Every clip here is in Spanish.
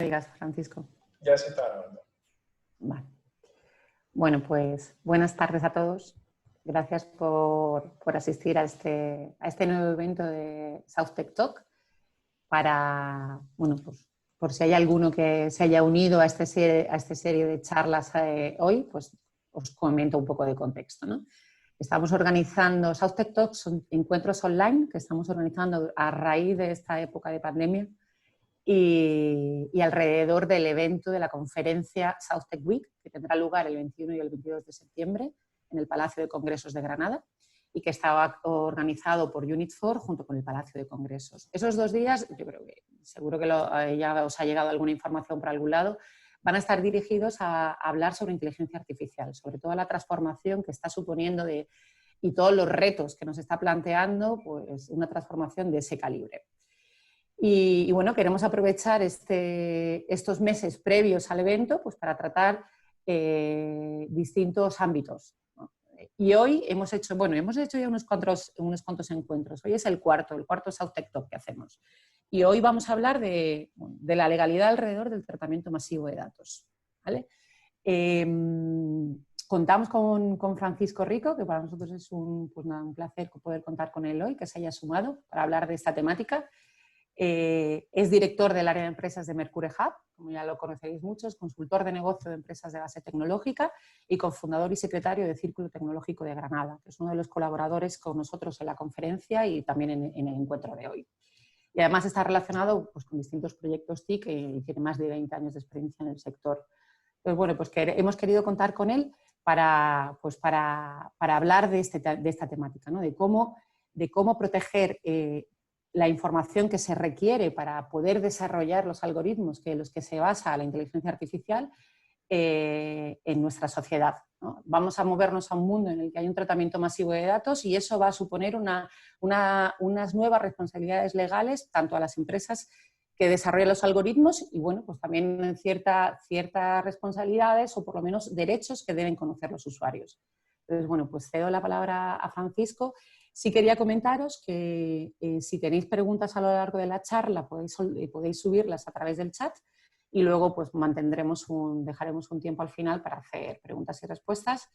Digas, Francisco. Ya se está grabando. Vale. Bueno, pues buenas tardes a todos. Gracias por asistir a este nuevo evento de South Tech Talk. Para, bueno, pues por si hay alguno que se haya unido a esta serie de charlas hoy, pues os comento un poco de contexto, ¿no? Estamos organizando South Tech Talks, son encuentros online que estamos organizando a raíz de esta época de pandemia y alrededor del evento de la conferencia South Tech Week, que tendrá lugar el 21 y el 22 de septiembre en el Palacio de Congresos de Granada y que estaba organizado por Unit4 junto con el Palacio de Congresos. Esos 2 días, yo creo que seguro que ya os ha llegado alguna información por algún lado, van a estar dirigidos a hablar sobre inteligencia artificial, sobre toda la transformación que está suponiendo y todos los retos que nos está planteando, pues una transformación de ese calibre. Y bueno, queremos aprovechar estos meses previos al evento pues para tratar distintos ámbitos, ¿no? Y hoy hemos hecho ya unos cuantos encuentros. Hoy es el cuarto South Tech Talk que hacemos. Y hoy vamos a hablar de la legalidad alrededor del tratamiento masivo de datos, ¿vale? Contamos con Francisco Rico, que para nosotros es un placer poder contar con él hoy, que se haya sumado para hablar de esta temática. Es director del área de empresas de Mercure Hub, como ya lo conoceréis muchos, consultor de negocio de empresas de base tecnológica y cofundador y secretario de Círculo Tecnológico de Granada, que es uno de los colaboradores con nosotros en la conferencia y también en el encuentro de hoy. Y además está relacionado pues, con distintos proyectos TIC y tiene más de 20 años de experiencia en el sector. Entonces, bueno, pues hemos querido contar con él para hablar de esta temática, ¿no? de cómo proteger la información que se requiere para poder desarrollar los algoritmos en los que se basa la inteligencia artificial en nuestra sociedad, ¿no? Vamos a movernos a un mundo en el que hay un tratamiento masivo de datos y eso va a suponer unas nuevas responsabilidades legales tanto a las empresas que desarrollan los algoritmos y bueno, pues también ciertas responsabilidades o por lo menos derechos que deben conocer los usuarios. Entonces, bueno, pues cedo la palabra a Francisco. Sí quería comentaros que si tenéis preguntas a lo largo de la charla podéis subirlas a través del chat y luego pues dejaremos un tiempo al final para hacer preguntas y respuestas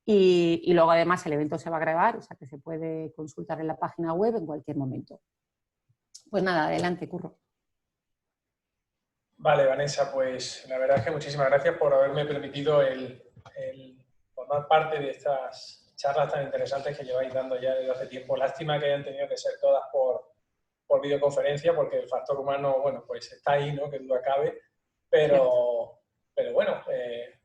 y luego además el evento se va a grabar, o sea que se puede consultar en la página web en cualquier momento. Pues nada, adelante, Curro. Vale, Vanessa, pues la verdad es que muchísimas gracias por haberme permitido el formar parte de estas charlas tan interesantes que lleváis dando ya desde hace tiempo. Lástima que hayan tenido que ser todas por videoconferencia, porque el factor humano, bueno, pues está ahí, ¿no? Que duda cabe, pero bueno,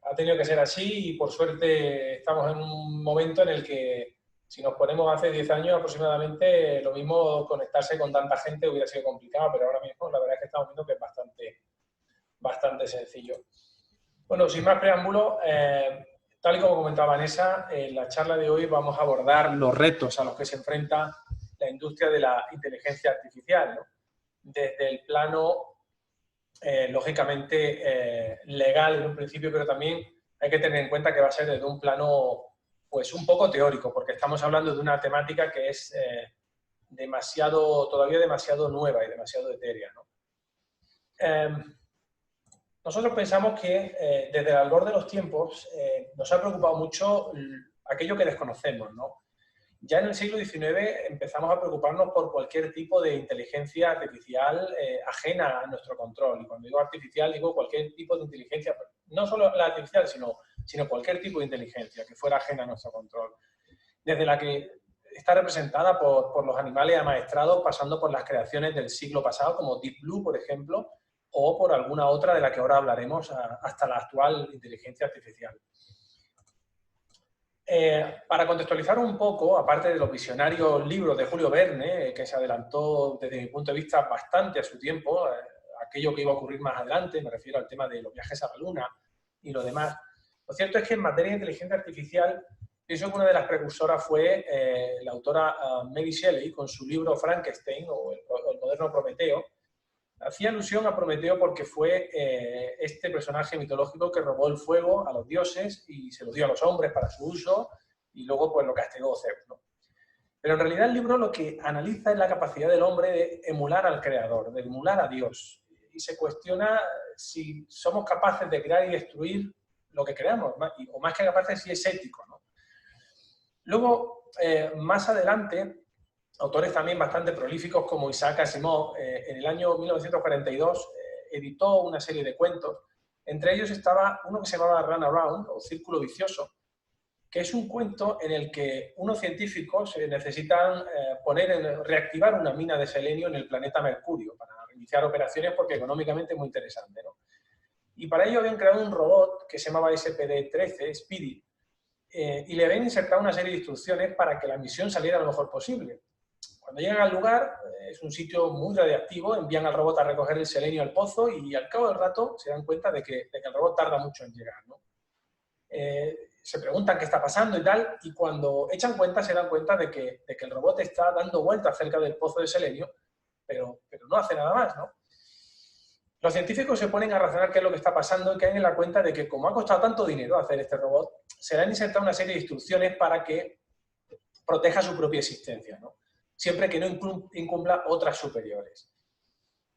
ha tenido que ser así y por suerte estamos en un momento en el que si nos ponemos hace 10 años aproximadamente, lo mismo conectarse con tanta gente hubiera sido complicado, pero ahora mismo la verdad es que estamos viendo que es bastante sencillo. Bueno, sin más preámbulo, tal y como comentaba Vanessa, en la charla de hoy vamos a abordar los retos a los que se enfrenta la industria de la inteligencia artificial, ¿no? Desde el plano, lógicamente, legal en un principio, pero también hay que tener en cuenta que va a ser desde un plano pues un poco teórico, porque estamos hablando de una temática que es todavía demasiado nueva y demasiado etérea, ¿no? Nosotros pensamos que desde el albor de los tiempos nos ha preocupado mucho aquello que desconocemos, ¿no? Ya en el siglo XIX empezamos a preocuparnos por cualquier tipo de inteligencia artificial ajena a nuestro control. Y cuando digo artificial, digo cualquier tipo de inteligencia, no solo la artificial, sino cualquier tipo de inteligencia que fuera ajena a nuestro control. Desde la que está representada por los animales amaestrados, pasando por las creaciones del siglo pasado, como Deep Blue, por ejemplo, o por alguna otra de la que ahora hablaremos, hasta la actual inteligencia artificial. Para contextualizar un poco, aparte de los visionarios libros de Julio Verne, que se adelantó desde mi punto de vista bastante a su tiempo, aquello que iba a ocurrir más adelante, me refiero al tema de los viajes a la Luna y lo demás, lo cierto es que en materia de inteligencia artificial, pienso que una de las precursoras fue la autora Mary Shelley, con su libro Frankenstein, o el moderno Prometeo. Hacía alusión a Prometeo porque fue este personaje mitológico que robó el fuego a los dioses y se lo dio a los hombres para su uso y luego pues lo castigó Zeus, ¿no? Pero en realidad el libro lo que analiza es la capacidad del hombre de emular al creador, de emular a Dios. y se cuestiona si somos capaces de crear y destruir lo que creamos, o más que capaces, si es ético, ¿no? Luego, más adelante, autores también bastante prolíficos como Isaac Asimov, en el año 1942 editó una serie de cuentos. Entre ellos estaba uno que se llamaba Run Around, o Círculo Vicioso, que es un cuento en el que unos científicos necesitan reactivar una mina de selenio en el planeta Mercurio para iniciar operaciones porque económicamente es muy interesante, ¿no? Y para ello habían creado un robot que se llamaba SPD-13, Speedy, y le habían insertado una serie de instrucciones para que la misión saliera lo mejor posible. Cuando llegan al lugar, es un sitio muy radiactivo, envían al robot a recoger el selenio al pozo y al cabo del rato se dan cuenta de que el robot tarda mucho en llegar, ¿no? Se preguntan qué está pasando y tal, y cuando echan cuenta se dan cuenta de que el robot está dando vueltas cerca del pozo de selenio, pero no hace nada más, ¿no? Los científicos se ponen a razonar qué es lo que está pasando y caen en la cuenta de que como ha costado tanto dinero hacer este robot, se le han insertado una serie de instrucciones para que proteja su propia existencia, ¿no? Siempre que no incumpla otras superiores.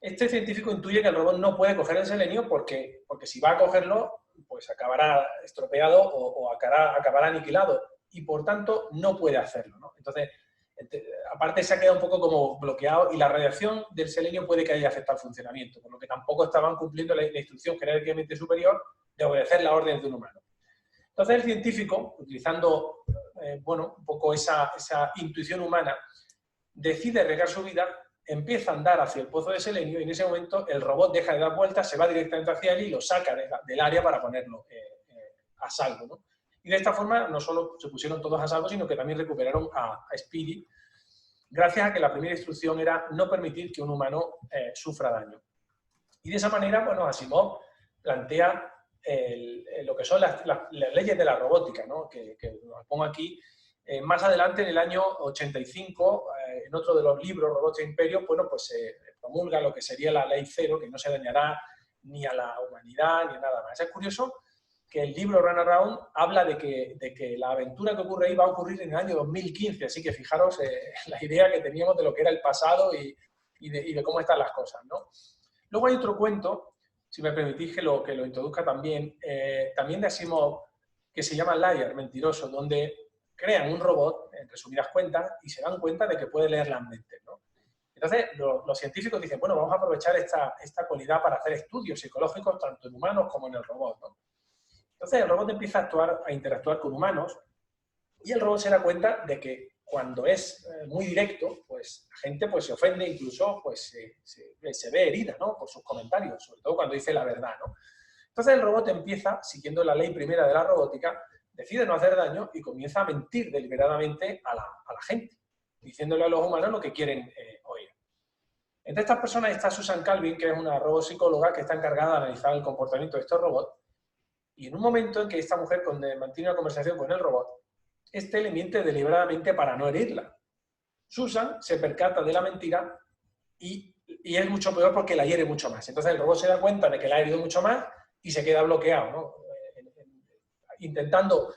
Este científico intuye que el robot no puede coger el selenio porque si va a cogerlo, pues acabará estropeado o acabará aniquilado y por tanto no puede hacerlo, ¿no? Entonces, aparte se ha quedado un poco como bloqueado y la radiación del selenio puede que haya afectado al funcionamiento, por lo que tampoco estaban cumpliendo la instrucción jerárquicamente superior de obedecer las órdenes de un humano. Entonces el científico, utilizando bueno, un poco esa intuición humana, decide arriesgar su vida, empieza a andar hacia el pozo de selenio y en ese momento el robot deja de dar vueltas, se va directamente hacia él y lo saca del área para ponerlo a salvo, ¿no? Y de esta forma no solo se pusieron todos a salvo, sino que también recuperaron a Speedy, gracias a que la primera instrucción era no permitir que un humano sufra daño. Y de esa manera, bueno, Asimov plantea lo que son las leyes de la robótica, ¿no? que os pongo aquí. Más adelante, en el año 85, en otro de los libros, Robots e Imperio, bueno, pues se promulga lo que sería la Ley Cero, que no se dañará ni a la humanidad ni a nada más. Es curioso que el libro Run Around habla de que la aventura que ocurre ahí va a ocurrir en el año 2015, así que fijaros la idea que teníamos de lo que era el pasado y de cómo están las cosas, ¿no? Luego hay otro cuento, si me permitís que lo introduzca también, también de Asimov, que se llama Liar, Mentiroso, donde crean un robot, en resumidas cuentas, y se dan cuenta de que puede leer las mentes, ¿no? Entonces, los científicos dicen, bueno, vamos a aprovechar esta cualidad para hacer estudios psicológicos tanto en humanos como en el robot, ¿no? Entonces, el robot empieza a interactuar con humanos y el robot se da cuenta de que cuando es muy directo, pues la gente pues, se ofende, incluso pues, se ve herida, ¿no? Por sus comentarios, sobre todo cuando dice la verdad, ¿no? Entonces, el robot empieza, siguiendo la ley primera de la robótica, decide no hacer daño y comienza a mentir deliberadamente a la gente, diciéndole a los humanos lo que quieren oír. Entre estas personas está Susan Calvin, que es una robopsicóloga que está encargada de analizar el comportamiento de estos robots, y en un momento en que esta mujer mantiene una conversación con el robot, este le miente deliberadamente para no herirla. Susan se percata de la mentira y es mucho peor porque la hiere mucho más. Entonces el robot se da cuenta de que la ha herido mucho más y se queda bloqueado, ¿no? Intentando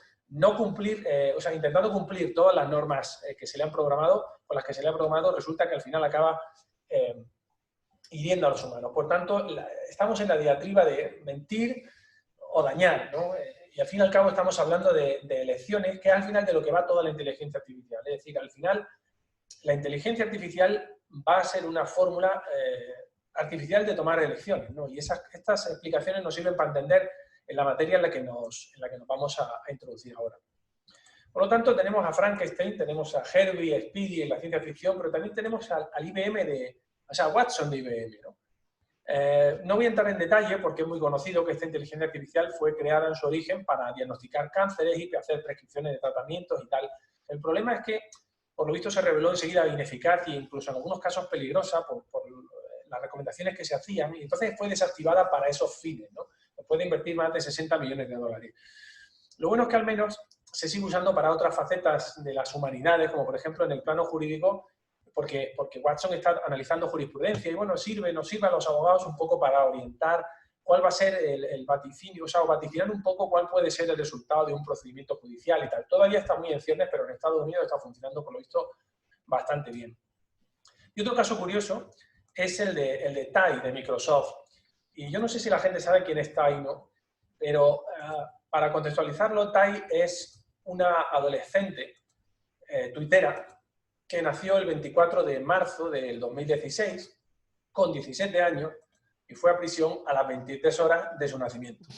cumplir todas las normas que se le han programado, con las que se le ha programado, resulta que al final acaba hiriendo a los humanos. Por tanto, estamos en la diatriba de mentir o dañar, ¿no? Y al fin y al cabo estamos hablando de elecciones, que es al final de lo que va toda la inteligencia artificial. Es decir, al final la inteligencia artificial va a ser una fórmula artificial de tomar elecciones, ¿no? Y estas explicaciones nos sirven para entender en la materia en la que nos vamos a introducir ahora. Por lo tanto, tenemos a Frankenstein, tenemos a Herbie, a Speedy en la ciencia ficción, pero también tenemos al IBM Watson de IBM, ¿no? No voy a entrar en detalle porque es muy conocido que esta inteligencia artificial fue creada en su origen para diagnosticar cánceres y hacer prescripciones de tratamientos y tal. El problema es que, por lo visto, se reveló enseguida ineficaz e incluso en algunos casos peligrosa por las recomendaciones que se hacían, y entonces fue desactivada para esos fines, ¿no? Puede invertir más de 60 millones de dólares. Lo bueno es que al menos se sigue usando para otras facetas de las humanidades, como por ejemplo en el plano jurídico, porque Watson está analizando jurisprudencia y bueno, nos sirve a los abogados un poco para orientar cuál va a ser el vaticinio, o vaticinar un poco cuál puede ser el resultado de un procedimiento judicial y tal. Todavía está muy en ciernes, pero en Estados Unidos está funcionando, por lo visto, bastante bien. Y otro caso curioso es el de TAI, de Microsoft. Y yo no sé si la gente sabe quién es Tai, ¿no? Pero para contextualizarlo, Tai es una adolescente tuitera que nació el 24 de marzo del 2016, con 17 años, y fue a prisión a las 23 horas de su nacimiento.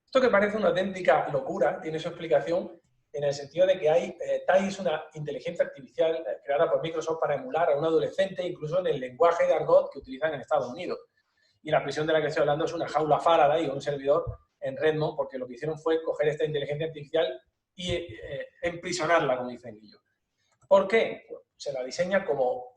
Esto que parece una auténtica locura tiene su explicación en el sentido de que Tai es una inteligencia artificial creada por Microsoft para emular a un adolescente, incluso en el lenguaje de argot que utilizan en Estados Unidos. Y la prisión de la que estoy hablando es una jaula Faraday o un servidor en Redmond, porque lo que hicieron fue coger esta inteligencia artificial y emprisonarla, como dicen ellos. ¿Por qué? Se la diseña como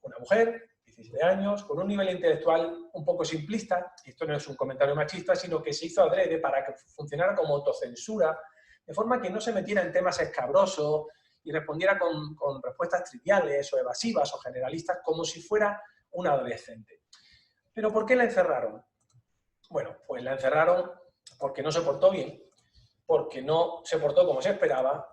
una mujer, 17 años, con un nivel intelectual un poco simplista, y esto no es un comentario machista, sino que se hizo adrede para que funcionara como autocensura, de forma que no se metiera en temas escabrosos y respondiera con respuestas triviales o evasivas o generalistas, como si fuera un adolescente. ¿Pero por qué la encerraron? Bueno, pues la encerraron porque no se portó bien, porque no se portó como se esperaba,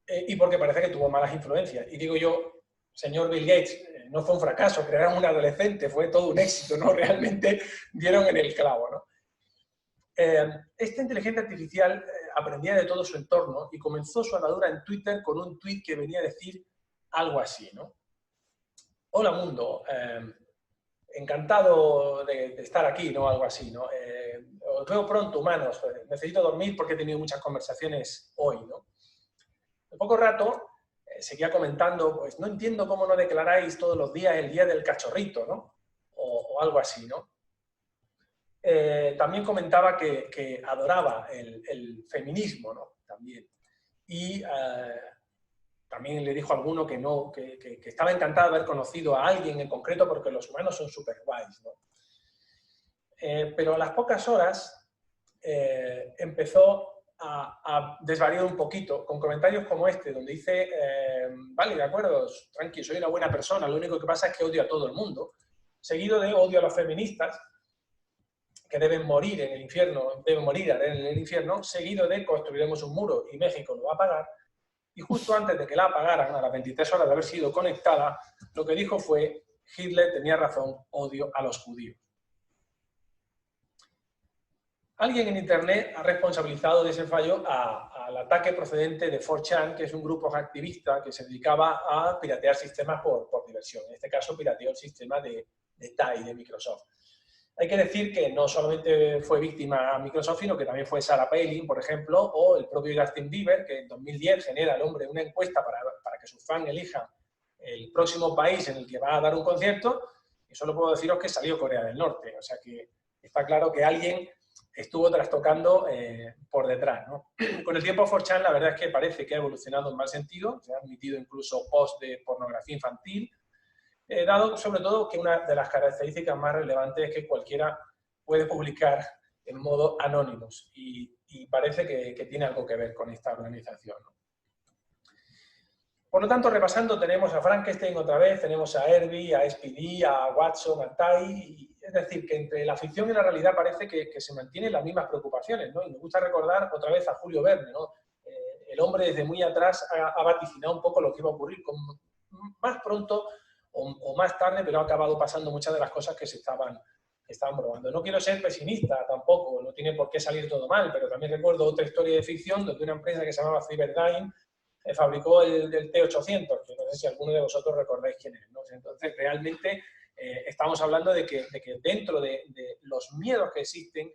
y porque parece que tuvo malas influencias. Y digo yo, señor Bill Gates, no fue un fracaso, crearon un adolescente, fue todo un éxito, ¿no? Realmente dieron en el clavo, ¿no? Esta inteligencia artificial aprendía de todo su entorno y comenzó su andadura en Twitter con un tweet que venía a decir algo así, ¿no? Hola mundo, encantado de estar aquí, ¿no? Algo así, ¿no? Os veo pronto, humanos, necesito dormir porque he tenido muchas conversaciones hoy, ¿no? En poco rato seguía comentando, pues no entiendo cómo no declaráis todos los días el día del cachorrito, ¿no? O algo así, ¿no? También comentaba que adoraba el feminismo, ¿no? También. Y también le dijo a alguno que estaba encantado de haber conocido a alguien en concreto porque los humanos son súper guays, ¿no? Pero a las pocas horas empezó a desvariar un poquito con comentarios como este, donde dice, vale, de acuerdo, tranqui, soy una buena persona, lo único que pasa es que odio a todo el mundo, seguido de odio a los feministas, que deben morir en el infierno, deben morir en el infierno, seguido de construiremos un muro y México lo va a pagar. Y justo antes de que la apagaran, a las 23 horas de haber sido conectada, lo que dijo fue, Hitler tenía razón, odio a los judíos. Alguien en Internet ha responsabilizado de ese fallo al ataque procedente de 4chan, que es un grupo activista que se dedicaba a piratear sistemas por diversión. En este caso, pirateó el sistema de Tai, de Microsoft. Hay que decir que no solamente fue víctima Microsoft, sino que también fue Sarah Palin, por ejemplo, o el propio Justin Bieber, que en 2010 genera el hombre una encuesta para que sus fans elijan el próximo país en el que va a dar un concierto, y solo puedo deciros que salió Corea del Norte. O sea que está claro que alguien estuvo trastocando por detrás, ¿no? Con el tiempo 4chan la verdad es que parece que ha evolucionado en mal sentido, se ha admitido incluso posts de pornografía infantil, dado sobre todo que una de las características más relevantes es que cualquiera puede publicar en modo anónimos y parece que tiene algo que ver con esta organización, ¿no? Por lo tanto, repasando, tenemos a Frankenstein otra vez, tenemos a Herbie, a SPD, a Watson, a Tai, es decir, que entre la ficción y la realidad parece que se mantienen las mismas preocupaciones, ¿no? Y me gusta recordar otra vez a Julio Verne, ¿no? El hombre desde muy atrás ha vaticinado un poco lo que iba a ocurrir más pronto o más tarde, pero ha acabado pasando muchas de las cosas que se estaban probando. No quiero ser pesimista tampoco, no tiene por qué salir todo mal, pero también recuerdo otra historia de ficción donde una empresa que se llamaba Cyberdyne fabricó el T800, que no sé si alguno de vosotros recordáis quién es, ¿no? Entonces, realmente estamos hablando de que dentro de los miedos que existen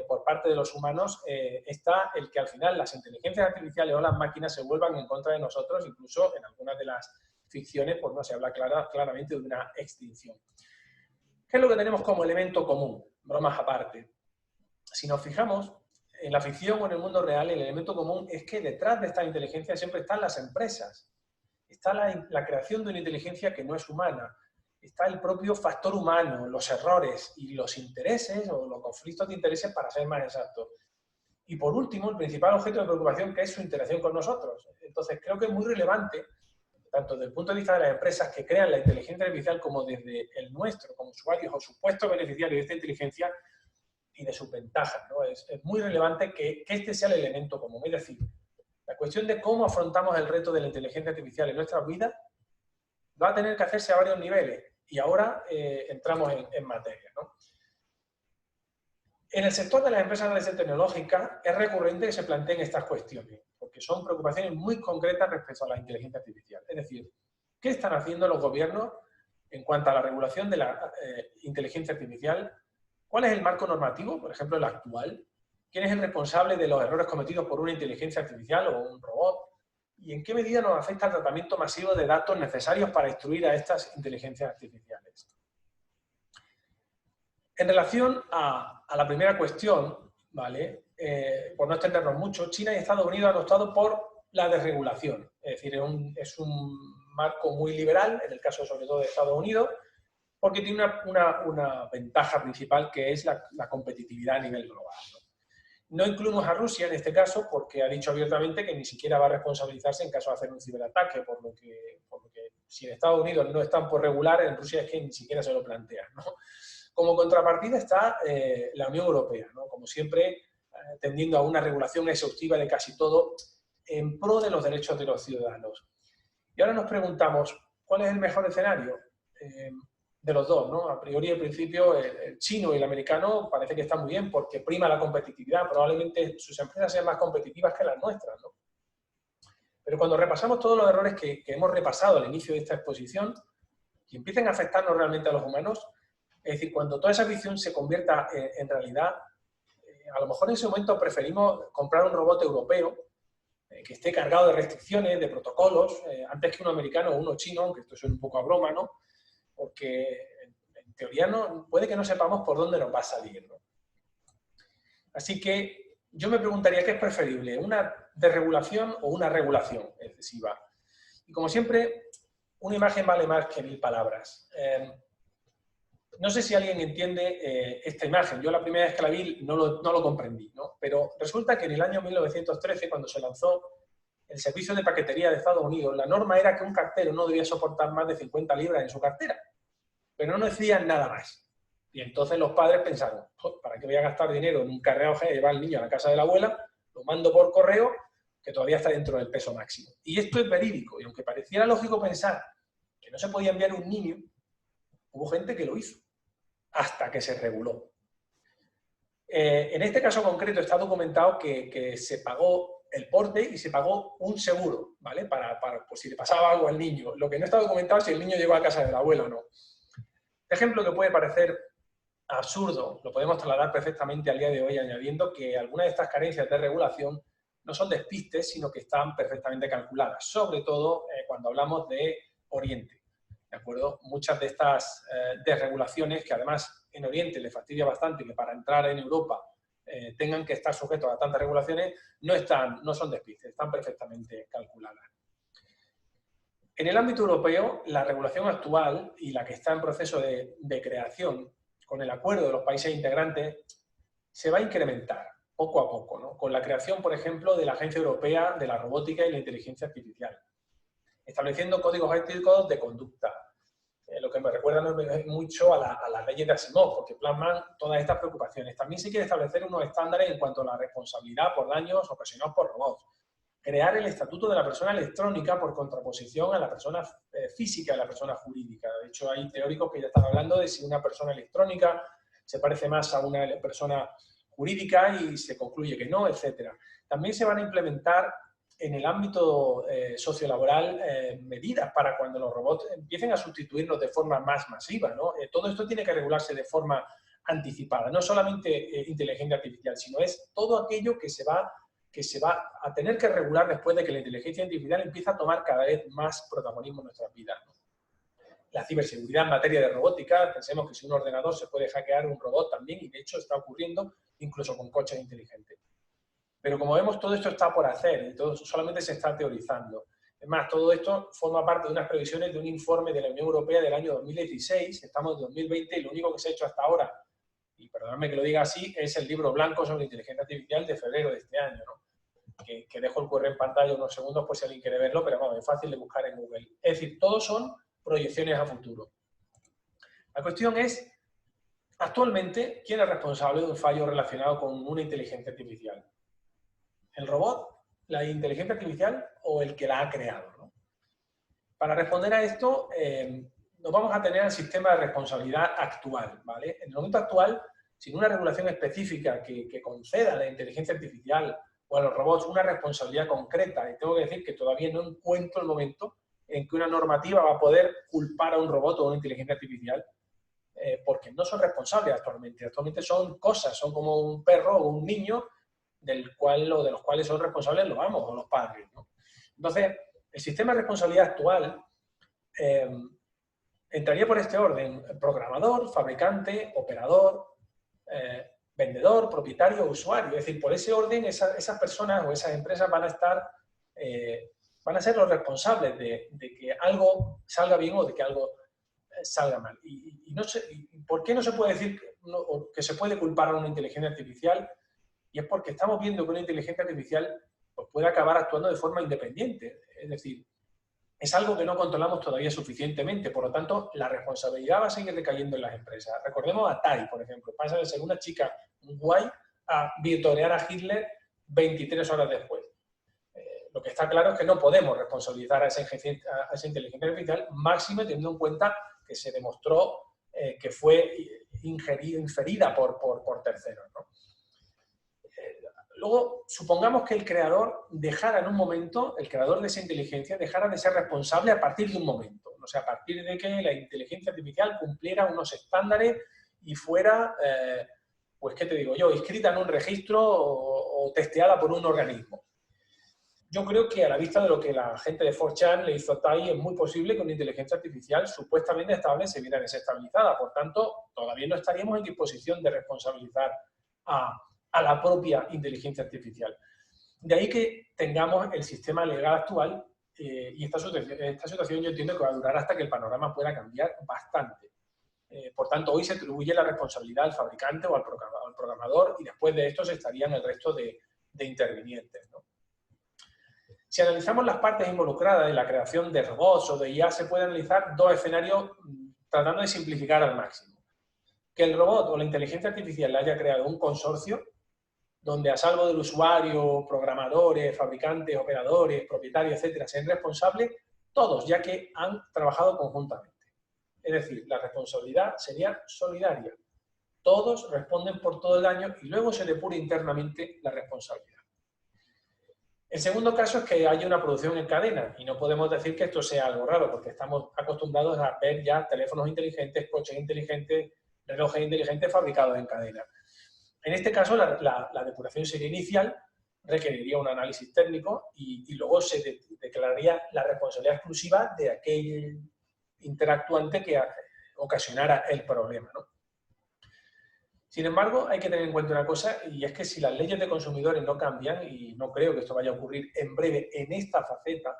por parte de los humanos está el que al final las inteligencias artificiales o las máquinas se vuelvan en contra de nosotros, incluso en algunas de las ficciones, pues no se habla claramente de una extinción. ¿Qué es lo que tenemos como elemento común? Bromas aparte. Si nos fijamos, en la ficción o en el mundo real, el elemento común es que detrás de esta inteligencia siempre están las empresas. Está la creación de una inteligencia que no es humana. Está el propio factor humano, los errores y los intereses o los conflictos de intereses, para ser más exactos. Y por último, el principal objeto de preocupación, que es su interacción con nosotros. Entonces, creo que es muy relevante, tanto desde el punto de vista de las empresas que crean la inteligencia artificial como desde el nuestro, como usuarios o supuestos beneficiarios de esta inteligencia, y de sus ventajas, ¿no? Es muy relevante que este sea el elemento común. Es decir, la cuestión de cómo afrontamos el reto de la inteligencia artificial en nuestras vidas va a tener que hacerse a varios niveles. Y ahora entramos en materia, ¿no? En el sector de las empresas de base tecnológica es recurrente que se planteen estas cuestiones, porque son preocupaciones muy concretas respecto a la inteligencia artificial. Es decir, ¿qué están haciendo los gobiernos en cuanto a la regulación de la inteligencia artificial? ¿Cuál es el marco normativo, por ejemplo, el actual? ¿Quién es el responsable de los errores cometidos por una inteligencia artificial o un robot? ¿Y en qué medida nos afecta el tratamiento masivo de datos necesarios para instruir a estas inteligencias artificiales? En relación a la primera cuestión, ¿vale? Por no extendernos mucho, China y Estados Unidos han optado por la desregulación. Es decir, es un marco muy liberal, en el caso sobre todo de Estados Unidos, porque tiene una ventaja principal que es la competitividad a nivel global, ¿no? No incluimos a Rusia en este caso porque ha dicho abiertamente que ni siquiera va a responsabilizarse en caso de hacer un ciberataque, por lo que si en Estados Unidos no están por regular, en Rusia es que ni siquiera se lo plantean, ¿no? Como contrapartida está la Unión Europea, ¿no? Como siempre, tendiendo a una regulación exhaustiva de casi todo en pro de los derechos de los ciudadanos. Y ahora nos preguntamos, ¿cuál es el mejor escenario? De los dos, ¿no? A priori, al principio, el chino y el americano parece que están muy bien porque prima la competitividad. Probablemente sus empresas sean más competitivas que las nuestras, ¿no? Pero cuando repasamos todos los errores que hemos repasado al inicio de esta exposición y empiecen a afectarnos realmente a los humanos, es decir, cuando toda esa visión se convierta en realidad, a lo mejor en ese momento preferimos comprar un robot europeo que esté cargado de restricciones, de protocolos, antes que uno americano o uno chino, aunque esto suena un poco a broma, ¿no? Porque en teoría puede que no sepamos por dónde nos va a salir, ¿no? Así que yo me preguntaría qué es preferible, una desregulación o una regulación excesiva. Y como siempre, una imagen vale más que 1000 palabras. No sé si alguien entiende esta imagen. Yo la primera vez que la vi no lo comprendí, ¿no? Pero resulta que en el año 1913, cuando se lanzó el servicio de paquetería de Estados Unidos, la norma era que un cartero no debía soportar más de 50 libras en su cartera, pero no decían nada más. Y entonces los padres pensaron, ¿para qué voy a gastar dinero en un carruaje y llevar al niño a la casa de la abuela? Lo mando por correo, que todavía está dentro del peso máximo. Y esto es verídico, y aunque pareciera lógico pensar que no se podía enviar un niño, hubo gente que lo hizo, hasta que se reguló. En este caso concreto está documentado que se pagó el porte y se pagó un seguro, ¿vale? Por si le pasaba algo al niño. Lo que no está documentado es si el niño llegó a casa de la abuela o no. Ejemplo que puede parecer absurdo, lo podemos trasladar perfectamente al día de hoy añadiendo que algunas de estas carencias de regulación no son despistes, sino que están perfectamente calculadas, sobre todo cuando hablamos de Oriente. ¿De acuerdo? Muchas de estas desregulaciones, que además en Oriente le fastidia bastante que para entrar en Europa tengan que estar sujetos a tantas regulaciones, no son despistes, están perfectamente calculadas. En el ámbito europeo, la regulación actual y la que está en proceso de creación, con el acuerdo de los países integrantes, se va a incrementar poco a poco, ¿no? Con la creación, por ejemplo, de la Agencia Europea de la Robótica y la Inteligencia Artificial, estableciendo códigos éticos de conducta, lo que me recuerda mucho a las leyes de Asimov, porque plasman todas estas preocupaciones. También se quiere establecer unos estándares en cuanto a la responsabilidad por daños ocasionados por robots, crear el estatuto de la persona electrónica por contraposición a la persona física y a la persona jurídica. De hecho, hay teóricos que ya están hablando de si una persona electrónica se parece más a una persona jurídica y se concluye que no, etc. También se van a implementar en el ámbito sociolaboral medidas para cuando los robots empiecen a sustituirnos de forma más masiva, ¿no? Todo esto tiene que regularse de forma anticipada, no solamente inteligencia artificial, sino es todo aquello que se va a tener que regular después de que la inteligencia artificial empiece a tomar cada vez más protagonismo en nuestras vidas, ¿no? La ciberseguridad en materia de robótica, pensemos que si un ordenador se puede hackear un robot también, y de hecho está ocurriendo incluso con coches inteligentes. Pero como vemos, todo esto está por hacer y todo solamente se está teorizando. Es más, todo esto forma parte de unas previsiones de un informe de la Unión Europea del año 2016, estamos en 2020 y lo único que se ha hecho hasta ahora, y perdonadme que lo diga así, es el libro blanco sobre inteligencia artificial de febrero de este año, ¿no? Que dejo el QR en pantalla unos segundos por si alguien quiere verlo, pero vamos, es fácil de buscar en Google. Es decir, todos son proyecciones a futuro. La cuestión es, actualmente, ¿quién es responsable de un fallo relacionado con una inteligencia artificial? ¿El robot, la inteligencia artificial o el que la ha creado, ¿no? Para responder a esto, nos vamos a tener el sistema de responsabilidad actual, ¿vale? En el momento actual sin una regulación específica que conceda a la inteligencia artificial o a los robots una responsabilidad concreta, y tengo que decir que todavía no encuentro el momento en que una normativa va a poder culpar a un robot o a una inteligencia artificial, porque no son responsables actualmente. Actualmente son cosas, son como un perro o un niño del cual o de los cuales son responsables los amos o los padres, ¿no? Entonces, el sistema de responsabilidad actual entraría por este orden: programador, fabricante, operador, vendedor, propietario, usuario. Es decir, por ese orden esas personas o esas empresas van a estar, van a ser los responsables de que algo salga bien o de que algo salga mal. Y no sé, ¿por qué no se puede decir que se puede culpar a una inteligencia artificial? Y es porque estamos viendo que una inteligencia artificial pues, puede acabar actuando de forma independiente. Es decir, es algo que no controlamos todavía suficientemente, por lo tanto, la responsabilidad va a seguir recayendo en las empresas. Recordemos a Tai, por ejemplo, pasa de ser una chica guay a vitorear a Hitler 23 horas después. Lo que está claro es que no podemos responsabilizar a esa inteligencia artificial, máxime teniendo en cuenta que se demostró que fue inferida por terceros, ¿no? Luego, supongamos que el creador dejara en un momento, el creador de esa inteligencia dejara de ser responsable a partir de un momento. O sea, a partir de que la inteligencia artificial cumpliera unos estándares y fuera, pues, ¿qué te digo yo?, inscrita en un registro o testeada por un organismo. Yo creo que a la vista de lo que la gente de 4chan le hizo a Tai, es muy posible que una inteligencia artificial supuestamente estable se viera desestabilizada. Por tanto, todavía no estaríamos en disposición de responsabilizar a la propia inteligencia artificial. De ahí que tengamos el sistema legal actual y esta situación yo entiendo que va a durar hasta que el panorama pueda cambiar bastante. Por tanto, hoy se atribuye la responsabilidad al fabricante o al programador y después de esto se estarían el resto de intervinientes, ¿no? Si analizamos las partes involucradas en la creación de robots o de IA, se pueden analizar dos escenarios tratando de simplificar al máximo. Que el robot o la inteligencia artificial le haya creado un consorcio donde a salvo del usuario, programadores, fabricantes, operadores, propietarios, etcétera, sean responsables todos, ya que han trabajado conjuntamente. Es decir, la responsabilidad sería solidaria. Todos responden por todo el daño y luego se depura internamente la responsabilidad. El segundo caso es que haya una producción en cadena y no podemos decir que esto sea algo raro porque estamos acostumbrados a ver ya teléfonos inteligentes, coches inteligentes, relojes inteligentes fabricados en cadena. En este caso, la depuración sería inicial, requeriría un análisis técnico y luego se declararía la responsabilidad exclusiva de aquel interactuante que ocasionara el problema, ¿no? Sin embargo, hay que tener en cuenta una cosa, y es que si las leyes de consumidores no cambian, y no creo que esto vaya a ocurrir en breve en esta faceta,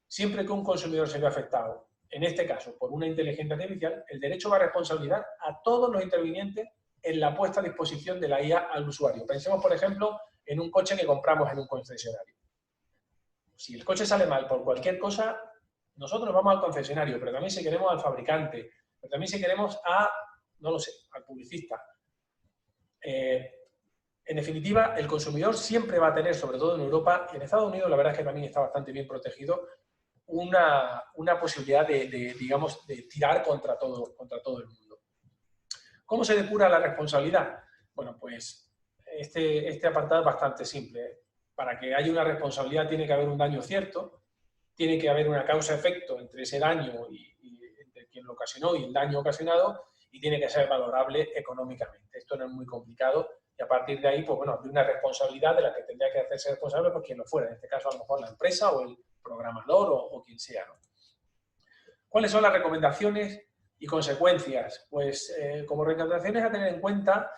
siempre que un consumidor se vea afectado, en este caso por una inteligencia artificial, el derecho va a responsabilizar a todos los intervinientes en la puesta a disposición de la IA al usuario. Pensemos, por ejemplo, en un coche que compramos en un concesionario. Si el coche sale mal por cualquier cosa, nosotros vamos al concesionario, pero también si queremos al fabricante, pero también si queremos no lo sé, al publicista. En definitiva, el consumidor siempre va a tener, sobre todo en Europa, y en Estados Unidos la verdad es que también está bastante bien protegido, una posibilidad digamos, de tirar contra todo el mundo. ¿Cómo se depura la responsabilidad? Bueno, pues este apartado es bastante simple. Para que haya una responsabilidad tiene que haber un daño cierto, tiene que haber una causa-efecto entre ese daño y entre quien lo ocasionó y el daño ocasionado, y tiene que ser valorable económicamente. Esto no es muy complicado y a partir de ahí, pues bueno, hay una responsabilidad de la que tendría que hacerse responsable por quien lo fuera, en este caso a lo mejor la empresa o el programador o quien sea, ¿no? ¿Cuáles son las recomendaciones y consecuencias? Pues como recomendaciones a tener en cuenta,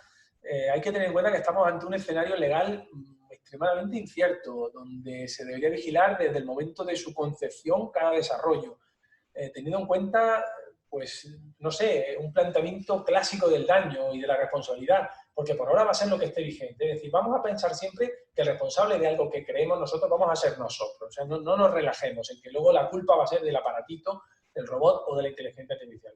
hay que tener en cuenta que estamos ante un escenario legal extremadamente incierto, donde se debería vigilar desde el momento de su concepción cada desarrollo, teniendo en cuenta, pues, no sé, un planteamiento clásico del daño y de la responsabilidad, porque por ahora va a ser lo que esté vigente. Es decir, vamos a pensar siempre que el responsable de algo que creemos nosotros vamos a ser nosotros. O sea, no nos relajemos en que luego la culpa va a ser del aparatito, del robot o de la inteligencia artificial.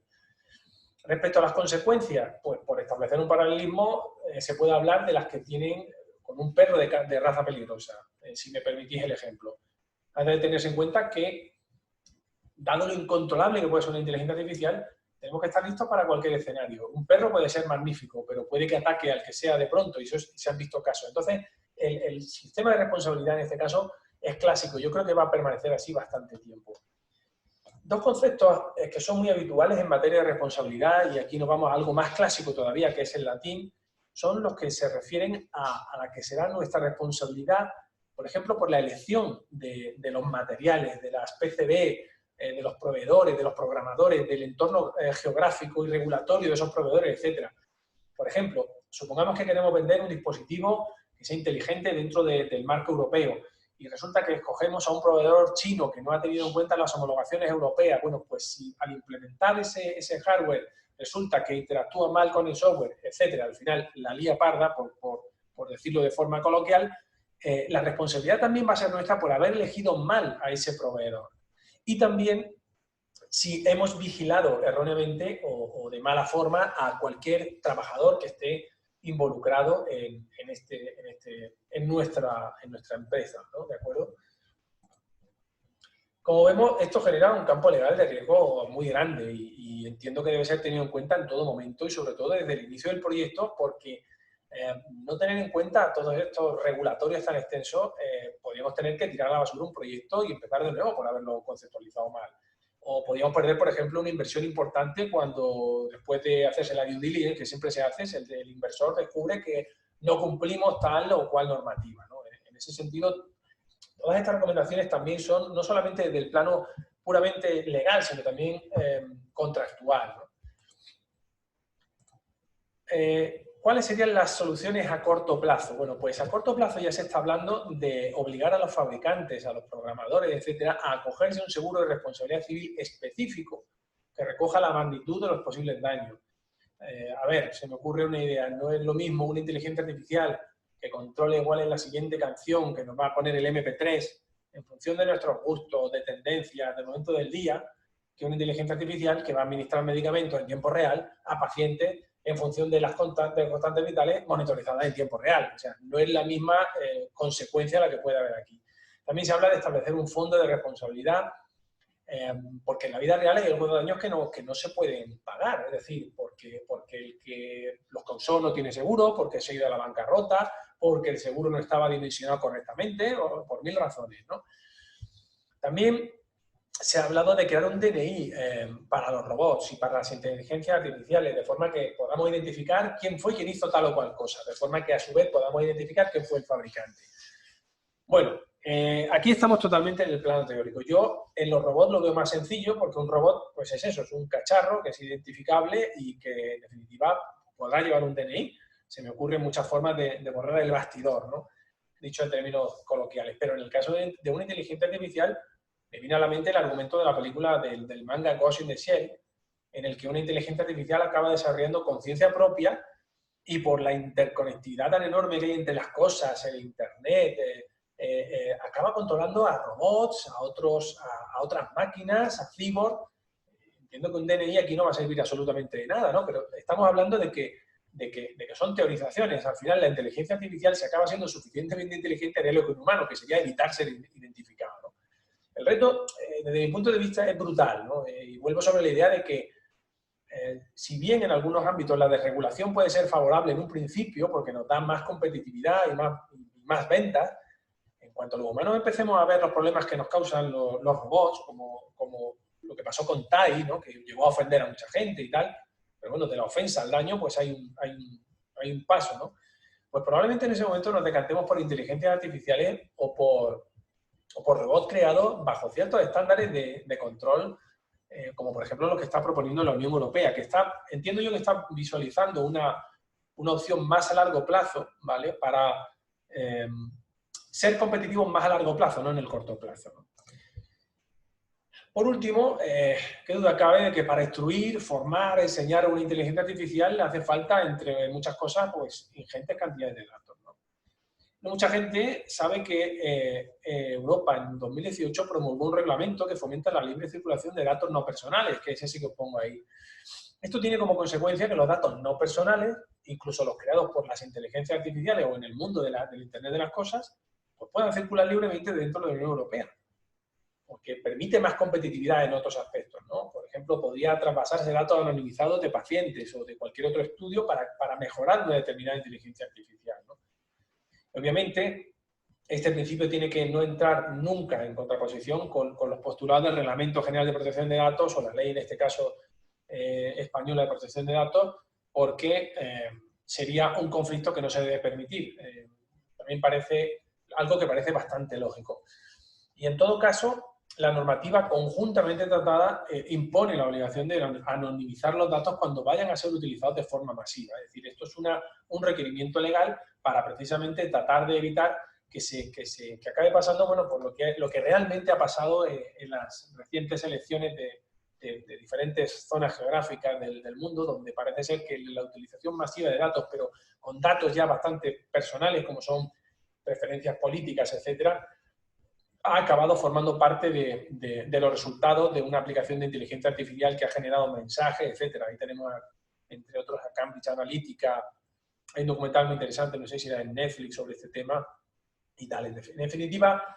Respecto a las consecuencias, pues por establecer un paralelismo, se puede hablar de las que tienen con un perro de raza peligrosa, si me permitís el ejemplo. Hay que tenerse en cuenta que, dado lo incontrolable que puede ser una inteligencia artificial, Tenemos que estar listos para cualquier escenario. Un perro puede ser magnífico, pero puede que ataque al que sea de pronto, y eso se han visto casos. Entonces, el sistema de responsabilidad en este caso es clásico. Yo creo que va a permanecer así bastante tiempo. Dos conceptos que son muy habituales en materia de responsabilidad, y aquí nos vamos a algo más clásico todavía, que es el latín, son los que se refieren a la que será nuestra responsabilidad, por ejemplo, por la elección de los materiales, de las PCB, de los proveedores, de los programadores, del entorno geográfico y regulatorio de esos proveedores, etc. Por ejemplo, supongamos que queremos vender un dispositivo que sea inteligente dentro del marco europeo y resulta que escogemos a un proveedor chino que no ha tenido en cuenta las homologaciones europeas. Bueno, pues si al implementar ese hardware resulta que interactúa mal con el software, etc., al final la lía parda, por decirlo de forma coloquial, la responsabilidad también va a ser nuestra por haber elegido mal a ese proveedor. Y también si hemos vigilado erróneamente o de mala forma a cualquier trabajador que esté involucrado en nuestra empresa, ¿no? ¿De acuerdo? Como vemos, esto genera un campo legal de riesgo muy grande y entiendo que debe ser tenido en cuenta en todo momento y sobre todo desde el inicio del proyecto, porque no tener en cuenta todos estos regulatorios tan extensos, podríamos tener que tirar a la basura un proyecto y empezar de nuevo por haberlo conceptualizado mal. O podríamos perder, por ejemplo, una inversión importante cuando después de hacerse la due diligence, que siempre se hace, el inversor descubre que no cumplimos tal o cual normativa, ¿no? En ese sentido, todas estas recomendaciones también son no solamente del plano puramente legal, sino también contractual, ¿no? ¿Cuáles serían las soluciones a corto plazo? Bueno, pues a corto plazo ya se está hablando de obligar a los fabricantes, a los programadores, etcétera, a acogerse a un seguro de responsabilidad civil específico que recoja la magnitud de los posibles daños. A ver, se me ocurre una idea. No es lo mismo una inteligencia artificial que controle igual en la siguiente canción que nos va a poner el MP3 en función de nuestros gustos, de tendencias, del momento del día, que una inteligencia artificial que va a administrar medicamentos en tiempo real a pacientes en función de las constantes vitales monitorizadas en tiempo real. O sea, no es la misma consecuencia la que puede haber aquí. También se habla de establecer un fondo de responsabilidad, porque en la vida real hay algunos daños que no se pueden pagar. Es decir, porque el que los causó no tiene seguro, porque se ha ido a la bancarrota, porque el seguro no estaba dimensionado correctamente, o por mil razones, ¿no? También se ha hablado de crear un DNI para los robots y para las inteligencias artificiales, de forma que podamos identificar quién fue quien hizo tal o cual cosa, de forma que a su vez podamos identificar quién fue el fabricante. Bueno, aquí estamos totalmente en el plano teórico. Yo en los robots lo veo más sencillo porque un robot, pues es eso, es un cacharro que es identificable y que en definitiva podrá llevar un DNI. Se me ocurren muchas formas de borrar el bastidor, ¿no? Dicho en términos coloquiales. Pero en el caso de una inteligencia artificial, me viene a la mente el argumento de la película del manga Ghost in the Shell, en el que una inteligencia artificial acaba desarrollando conciencia propia y por la interconectividad tan enorme que hay entre las cosas, el internet, acaba controlando a robots, a otras máquinas, a cyborg. Entiendo que un DNI aquí no va a servir absolutamente de nada, ¿no? Pero estamos hablando de que son teorizaciones. Al final la inteligencia artificial se acaba siendo suficientemente inteligente a lo que un humano, que sería evitar ser identificado, ¿no? El reto, desde mi punto de vista, es brutal, ¿no? Y vuelvo sobre la idea de que, si bien en algunos ámbitos la desregulación puede ser favorable en un principio, porque nos da más competitividad y más ventas, en cuanto los humanos empecemos a ver los problemas que nos causan los robots, como lo que pasó con Tai, ¿no? Que llegó a ofender a mucha gente y tal, pero bueno, de la ofensa al daño, pues hay un paso, ¿no? Pues probablemente en ese momento nos decantemos por inteligencias artificiales o por robots creados bajo ciertos estándares de control, como por ejemplo lo que está proponiendo la Unión Europea, que entiendo yo que está visualizando una opción más a largo plazo, ¿vale? Para ser competitivos más a largo plazo, no en el corto plazo, ¿no? Por último, qué duda cabe de que para instruir, formar, enseñar a una inteligencia artificial le hace falta, entre muchas cosas, pues ingentes cantidades de datos, ¿no? Mucha gente sabe que Europa en 2018 promulgó un reglamento que fomenta la libre circulación de datos no personales, que es ese que os pongo ahí. Esto tiene como consecuencia que los datos no personales, incluso los creados por las inteligencias artificiales o en el mundo del Internet de las cosas, pues puedan circular libremente dentro de la Unión Europea. o que permite más competitividad en otros aspectos, ¿no? Por ejemplo, podría traspasarse datos anonimizados de pacientes o de cualquier otro estudio para mejorar una determinada inteligencia artificial, ¿no? Obviamente, este principio tiene que no entrar nunca en contraposición con los postulados del Reglamento General de Protección de Datos o la ley, en este caso, española de protección de datos, porque sería un conflicto que no se debe permitir. También parece algo que parece bastante lógico. Y en todo caso, la normativa conjuntamente tratada impone la obligación de anonimizar los datos cuando vayan a ser utilizados de forma masiva. Es decir, esto es un requerimiento legal para precisamente tratar de evitar que acabe pasando, bueno, por lo que realmente ha pasado en las recientes elecciones de diferentes zonas geográficas del mundo, donde parece ser que la utilización masiva de datos, pero con datos ya bastante personales, como son preferencias políticas, etcétera, ha acabado formando parte de los resultados de una aplicación de inteligencia artificial que ha generado mensajes, etcétera. Ahí tenemos, entre otros, a Cambridge Analytica. Hay un documental muy interesante, no sé si era en Netflix, sobre este tema y tal. En definitiva,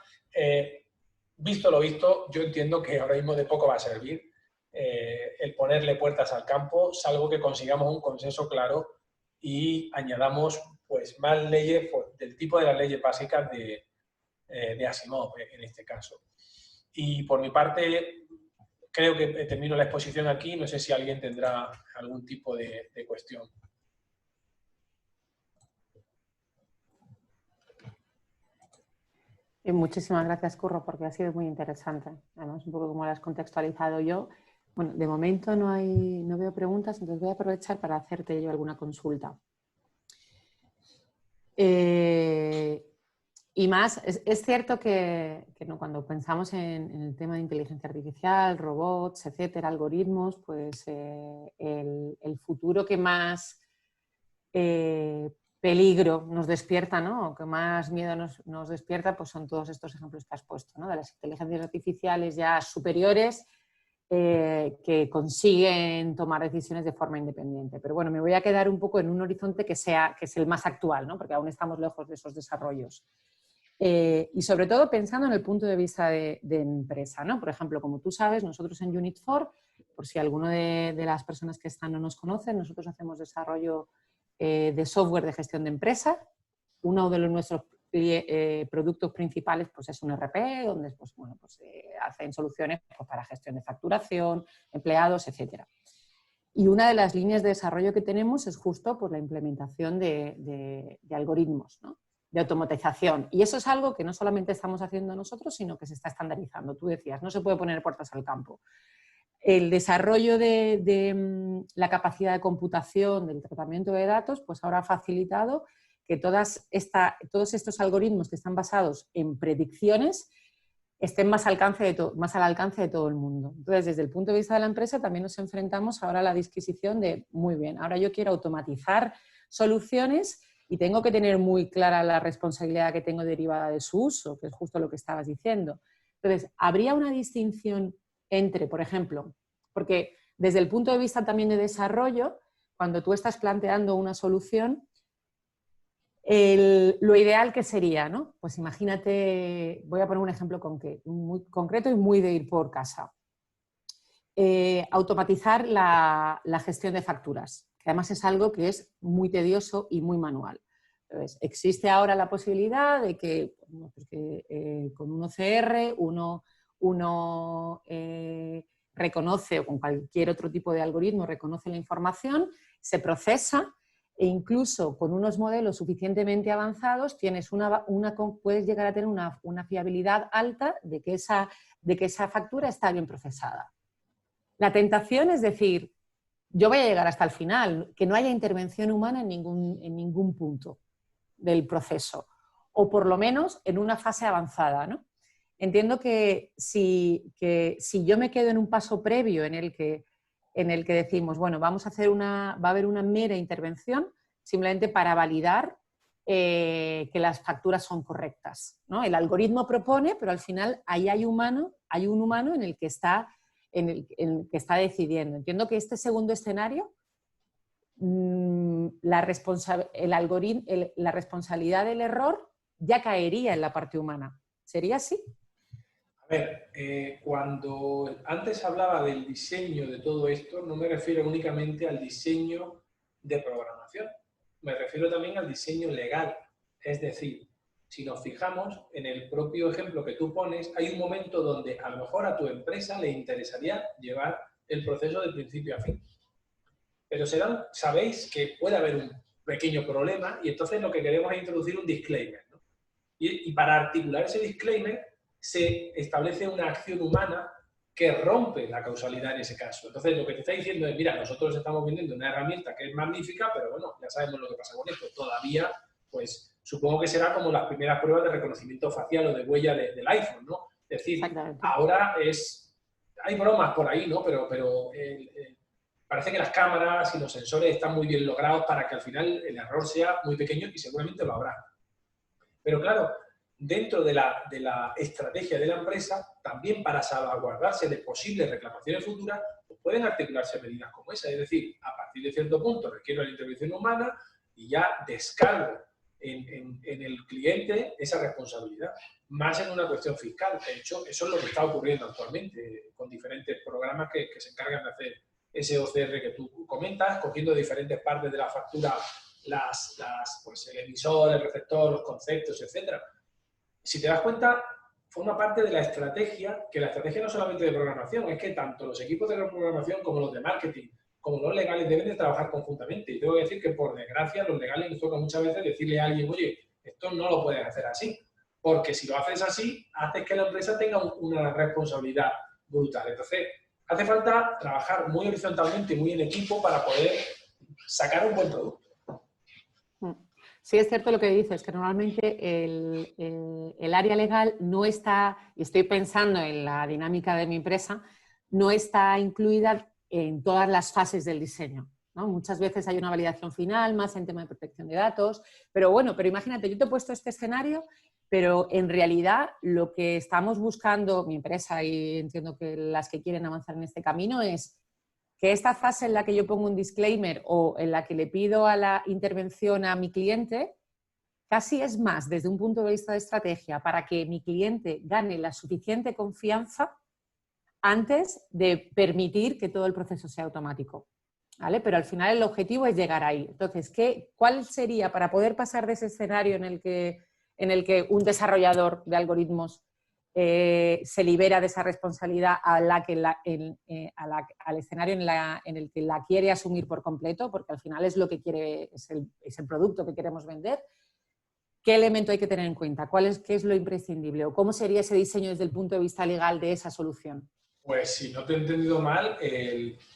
visto lo visto, yo entiendo que ahora mismo de poco va a servir el ponerle puertas al campo, salvo que consigamos un consenso claro y añadamos pues, más leyes pues, del tipo de las leyes básicas de Asimov, en este caso. Y por mi parte, creo que termino la exposición aquí. No sé si alguien tendrá algún tipo de cuestión. Muchísimas gracias, Curro, porque ha sido muy interesante. Además, un poco como lo has contextualizado yo. Bueno, de momento no veo preguntas, entonces voy a aprovechar para hacerte yo alguna consulta. Y más, es cierto que no, cuando pensamos en el tema de inteligencia artificial, robots, etcétera, algoritmos, pues el futuro que más peligro nos despierta, ¿no? O que más miedo nos despierta, pues son todos estos ejemplos que has puesto, ¿no? De las inteligencias artificiales ya superiores que consiguen tomar decisiones de forma independiente. Pero bueno, me voy a quedar un poco en un horizonte que es el más actual, ¿no? Porque aún estamos lejos de esos desarrollos. Y sobre todo pensando en el punto de vista de empresa, ¿no? Por ejemplo, como tú sabes, nosotros en Unit4, por si alguno de las personas que están no nos conocen, nosotros hacemos desarrollo de software de gestión de empresa. Uno de nuestros productos principales pues, es un ERP, donde pues, bueno, pues, hacen soluciones pues, para gestión de facturación, empleados, etc. Y una de las líneas de desarrollo que tenemos es justo pues, la implementación de algoritmos, ¿no? De automatización. Y eso es algo que no solamente estamos haciendo nosotros, sino que se está estandarizando. Tú decías, no se puede poner puertas al campo. El desarrollo de la capacidad de computación, del tratamiento de datos, pues ahora ha facilitado que todos estos algoritmos que están basados en predicciones estén más al alcance de todo el mundo. Entonces, desde el punto de vista de la empresa, también nos enfrentamos ahora a la disquisición de, muy bien, ahora yo quiero automatizar soluciones y tengo que tener muy clara la responsabilidad que tengo derivada de su uso, que es justo lo que estabas diciendo. Entonces, ¿habría una distinción entre, por ejemplo, porque desde el punto de vista también de desarrollo, cuando tú estás planteando una solución, lo ideal que sería, ¿no? Pues imagínate, voy a poner un ejemplo muy concreto y muy de ir por casa. Automatizar la gestión de facturas, que además es algo que es muy tedioso y muy manual. Entonces, existe ahora la posibilidad de que, con un OCR uno reconoce, o con cualquier otro tipo de algoritmo, reconoce la información, se procesa e incluso con unos modelos suficientemente avanzados puedes llegar a tener una fiabilidad alta de que esa factura está bien procesada. La tentación es decir, yo voy a llegar hasta el final, que no haya intervención humana en ningún punto del proceso, o por lo menos en una fase avanzada, ¿no? Entiendo que si yo me quedo en un paso previo en el que decimos, bueno, va a haber una mera intervención simplemente para validar que las facturas son correctas, ¿no? El algoritmo propone, pero al final ahí hay un humano en el que está decidiendo. Entiendo que este segundo escenario, la responsabilidad del error ya caería en la parte humana. ¿Sería así? A ver, cuando antes hablaba del diseño de todo esto, no me refiero únicamente al diseño de programación, me refiero también al diseño legal. Es decir, si nos fijamos en el propio ejemplo que tú pones, hay un momento donde a lo mejor a tu empresa le interesaría llevar el proceso de principio a fin. Pero sabéis que puede haber un pequeño problema y entonces lo que queremos es introducir un disclaimer, ¿no? Y para articular ese disclaimer se establece una acción humana que rompe la causalidad en ese caso. Entonces, lo que te está diciendo es, mira, nosotros estamos vendiendo una herramienta que es magnífica, pero bueno, ya sabemos lo que pasa con esto. Todavía, pues, supongo que será como las primeras pruebas de reconocimiento facial o de huella del iPhone, ¿no? Es decir, ahora hay bromas por ahí, ¿no? Pero parece que las cámaras y los sensores están muy bien logrados para que al final el error sea muy pequeño y seguramente lo habrá. Pero claro, dentro de la estrategia de la empresa, también para salvaguardarse de posibles reclamaciones futuras, pues pueden articularse medidas como esa. Es decir, a partir de cierto punto requiero la intervención humana y ya descargo en el cliente esa responsabilidad, más en una cuestión fiscal. De hecho, eso es lo que está ocurriendo actualmente con diferentes programas que se encargan de hacer ese OCR que tú comentas, cogiendo diferentes partes de la factura, pues el emisor, el receptor, los conceptos, etc. Si te das cuenta, forma parte de la estrategia, que la estrategia no solamente de programación, es que tanto los equipos de programación como los de marketing, como los legales, deben de trabajar conjuntamente. Y tengo que decir que, por desgracia, los legales les toca muchas veces decirle a alguien, oye, esto no lo puedes hacer así. Porque si lo haces así, haces que la empresa tenga una responsabilidad brutal. Entonces, hace falta trabajar muy horizontalmente y muy en equipo para poder sacar un buen producto. Sí, es cierto lo que dices, que normalmente el área legal no está, y estoy pensando en la dinámica de mi empresa, no está incluida en todas las fases del diseño, ¿no? Muchas veces hay una validación final, más en tema de protección de datos, pero bueno, pero imagínate, yo te he puesto este escenario, pero en realidad lo que estamos buscando, mi empresa y entiendo que las que quieren avanzar en este camino, es que esta fase en la que yo pongo un disclaimer o en la que le pido a la intervención a mi cliente, casi es más desde un punto de vista de estrategia para que mi cliente gane la suficiente confianza antes de permitir que todo el proceso sea automático, ¿vale? Pero al final el objetivo es llegar ahí. Entonces, ¿cuál sería para poder pasar de ese escenario en el que un desarrollador de algoritmos se libera de esa responsabilidad al escenario en el que la quiere asumir por completo, porque al final es lo que quiere, es el producto que queremos vender? ¿Qué elemento hay que tener en cuenta? ¿Qué es lo imprescindible? ¿O cómo sería ese diseño desde el punto de vista legal de esa solución? Pues si no te he entendido mal,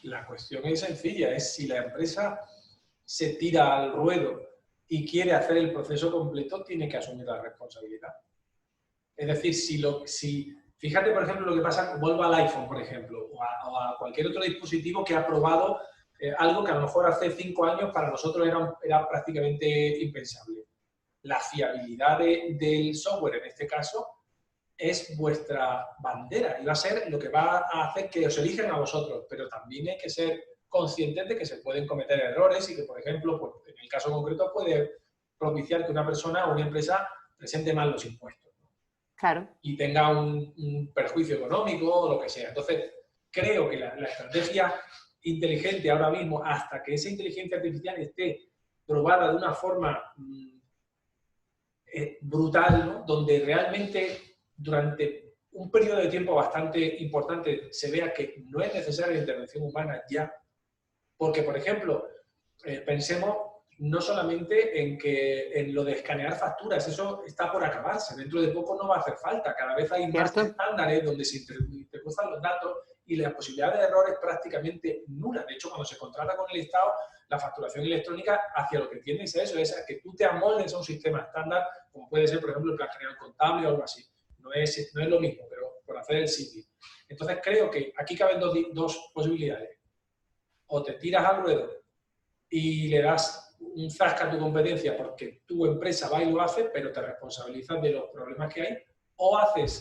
la cuestión es sencilla, es si la empresa se tira al ruedo y quiere hacer el proceso completo, tiene que asumir la responsabilidad. Es decir, fíjate, por ejemplo, lo que pasa, vuelvo al iPhone, por ejemplo, o a cualquier otro dispositivo que ha probado algo que a lo mejor hace 5 años para nosotros era prácticamente impensable. La fiabilidad del software, en este caso, es vuestra bandera y va a ser lo que va a hacer que os elijan a vosotros, pero también hay que ser conscientes de que se pueden cometer errores y que, por ejemplo, pues, en el caso concreto puede propiciar que una persona o una empresa presente mal los impuestos, ¿no? Claro. Y tenga un perjuicio económico o lo que sea. Entonces, creo que la estrategia inteligente ahora mismo, hasta que esa inteligencia artificial esté probada de una forma brutal, ¿no? Donde realmente durante un periodo de tiempo bastante importante se vea que no es necesaria la intervención humana ya. Porque, por ejemplo, pensemos no solamente en lo de escanear facturas, eso está por acabarse, dentro de poco no va a hacer falta, cada vez hay más estándares donde se intercruzan los datos y la posibilidad de error es prácticamente nula. De hecho, cuando se contrata con el Estado, la facturación electrónica hacia lo que tiende es eso, es a que tú te amoldes a un sistema estándar, como puede ser, por ejemplo, el plan general contable o algo así. No es lo mismo, pero por hacer el símil. Entonces, creo que aquí caben dos posibilidades. O te tiras al ruedo y le das un zasca a tu competencia porque tu empresa va y lo hace, pero te responsabilizas de los problemas que hay, o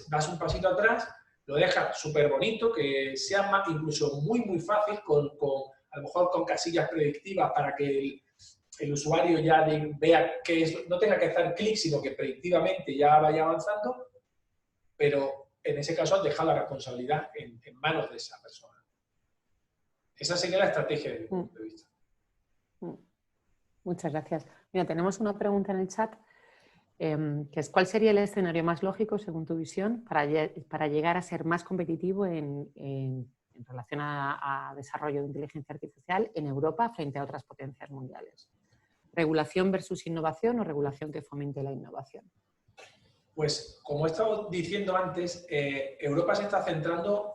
das un pasito atrás, lo dejas súper bonito, que sea incluso muy, muy fácil, a lo mejor con casillas predictivas para que el usuario ya vea que no tenga que hacer clic, sino que predictivamente ya vaya avanzando, pero en ese caso has dejado la responsabilidad en manos de esa persona. Esa sería la estrategia desde mi punto de vista. Muchas gracias. Mira, tenemos una pregunta en el chat, que es ¿cuál sería el escenario más lógico, según tu visión, para llegar a ser más competitivo en relación a desarrollo de inteligencia artificial en Europa frente a otras potencias mundiales? ¿Regulación versus innovación o regulación que fomente la innovación? Pues, como he estado diciendo antes, Europa se está centrando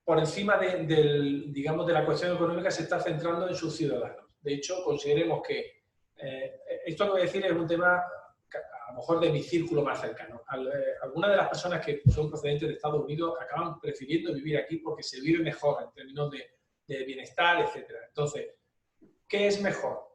por encima digamos, de la cuestión económica, se está centrando en sus ciudadanos. De hecho, consideremos que esto que voy a decir es un tema a lo mejor de mi círculo más cercano. Algunas de las personas que son procedentes de Estados Unidos acaban prefiriendo vivir aquí porque se vive mejor en términos de bienestar, etc. Entonces, ¿qué es mejor?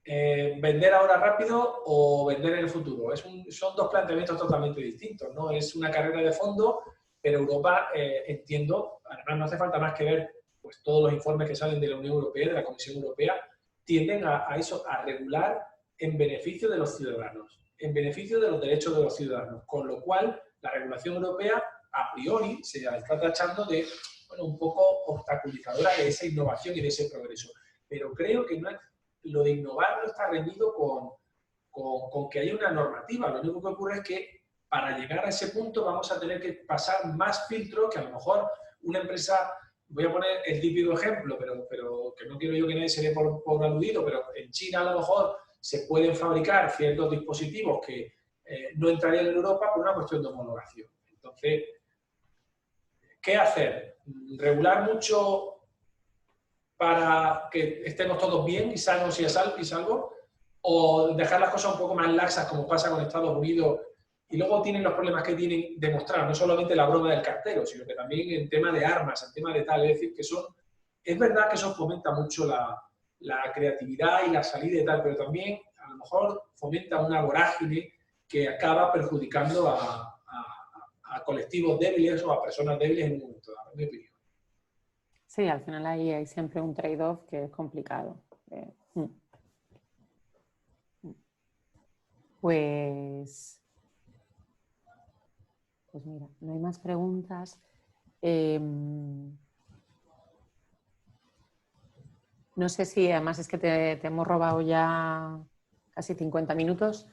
¿Vender ahora rápido o vender en el futuro? Son dos planteamientos totalmente distintos, ¿no? Es una carrera de fondo, pero Europa, entiendo, además no hace falta más que ver pues, todos los informes que salen de la Unión Europea, de la Comisión Europea, tienden a eso, a regular en beneficio de los ciudadanos, en beneficio de los derechos de los ciudadanos, con lo cual la regulación europea a priori se la está tachando de, bueno, un poco obstaculizadora de esa innovación y de ese progreso. Pero creo que lo de innovar no está reñido con que haya una normativa. Lo único que ocurre es que para llegar a ese punto vamos a tener que pasar más filtros que a lo mejor una empresa... Voy a poner el típico ejemplo, pero que no quiero yo que nadie se dé por aludido, pero en China a lo mejor se pueden fabricar ciertos dispositivos que no entrarían en Europa por una cuestión de homologación. Entonces, ¿qué hacer? ¿Regular mucho para que estemos todos bien y sanos y salvos? ¿O dejar las cosas un poco más laxas, como pasa con Estados Unidos, y luego tienen los problemas que tienen demostrar, no solamente la broma del cartero, sino que también en tema de armas, en tema de tal, es decir, que es verdad que eso fomenta mucho la creatividad y la salida y tal, pero también a lo mejor fomenta una vorágine que acaba perjudicando a colectivos débiles o a personas débiles en un momento dado, en mi opinión. Sí, al final ahí hay siempre un trade-off que es complicado. Pues mira, no hay más preguntas. No sé si, además es que te hemos robado ya casi 50 minutos.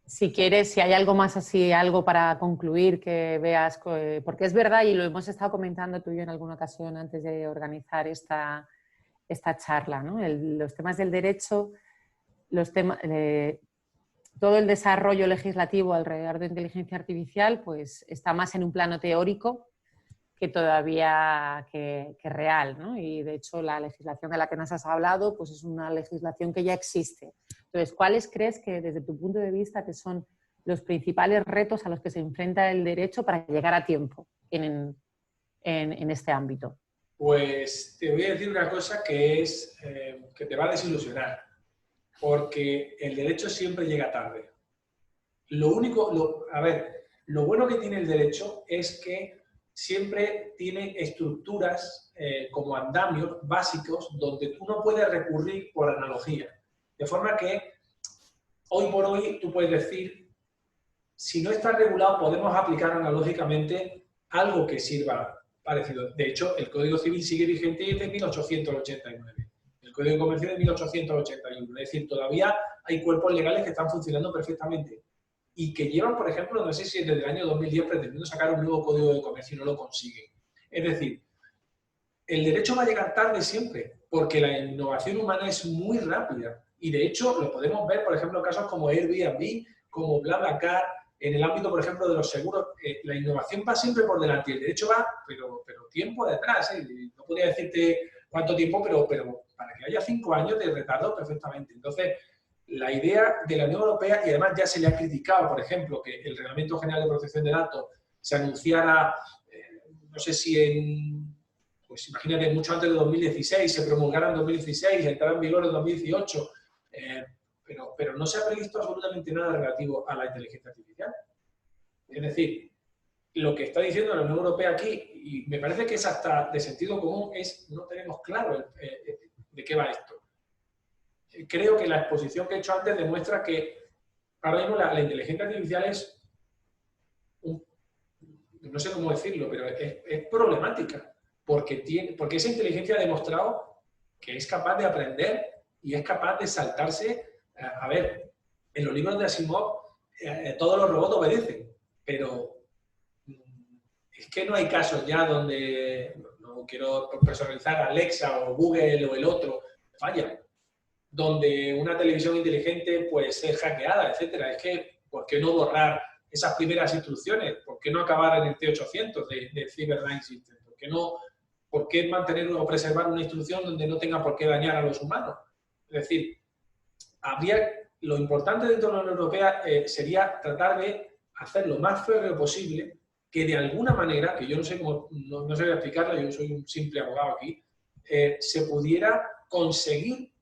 Si quieres, si hay algo más así, algo para concluir que veas, porque es verdad y lo hemos estado comentando tú y yo en alguna ocasión antes de organizar esta charla, ¿no? Los temas del derecho, todo el desarrollo legislativo alrededor de inteligencia artificial pues está más en un plano teórico que todavía que real, ¿no? Y de hecho la legislación de la que nos has hablado pues es una legislación que ya existe. Entonces, ¿cuáles crees que desde tu punto de vista que son los principales retos a los que se enfrenta el derecho para llegar a tiempo en este ámbito? Pues te voy a decir una cosa que que te va a desilusionar, porque el derecho siempre llega tarde. Lo bueno que tiene el derecho es que siempre tiene estructuras como andamios básicos donde tú no puedes recurrir por analogía. De forma que hoy por hoy tú puedes decir, si no está regulado podemos aplicar analógicamente algo que sirva parecido. De hecho, el Código Civil sigue vigente desde 1889. El Código Comercial de 1881. Es decir, todavía hay cuerpos legales que están funcionando perfectamente y que llevan, por ejemplo, no sé si desde el año 2010 pretendiendo sacar un nuevo Código de Comercio y no lo consiguen. Es decir, el derecho va a llegar tarde siempre, porque la innovación humana es muy rápida. Y de hecho, lo podemos ver, por ejemplo, en casos como Airbnb, como BlaBlaCar, en el ámbito, por ejemplo, de los seguros. La innovación va siempre por delante y el derecho va, pero tiempo detrás. No podría decirte cuánto tiempo, pero para que haya 5 años de retardo perfectamente. Entonces, la idea de la Unión Europea, y además ya se le ha criticado, por ejemplo, que el Reglamento General de Protección de Datos se anunciara, no sé si pues imagínate, mucho antes de 2016, se promulgara en 2016, entrara en vigor en 2018, pero no se ha previsto absolutamente nada relativo a la inteligencia artificial. Es decir, lo que está diciendo la Unión Europea aquí, y me parece que es hasta de sentido común, es no tenemos claro de qué va esto. Creo que la exposición que he hecho antes demuestra que ahora mismo la inteligencia artificial es no sé cómo decirlo, pero es problemática, porque esa inteligencia ha demostrado que es capaz de aprender y es capaz de saltarse. A ver, en los libros de Asimov todos los robots obedecen, pero es que no hay casos ya donde, no quiero personalizar Alexa o Google o el otro, falla, donde una televisión inteligente pues es hackeada, etcétera. Es que, ¿por qué no borrar esas primeras instrucciones? ¿Por qué no acabar en el T800 de Cyberdyne System? ¿Por qué mantener o preservar una instrucción donde no tenga por qué dañar a los humanos? Es decir, lo importante dentro de la Unión Europea sería tratar de hacer lo más férreo posible, que de alguna manera, que yo no sé cómo, no sé explicarlo, yo soy un simple abogado aquí, se pudiera conseguir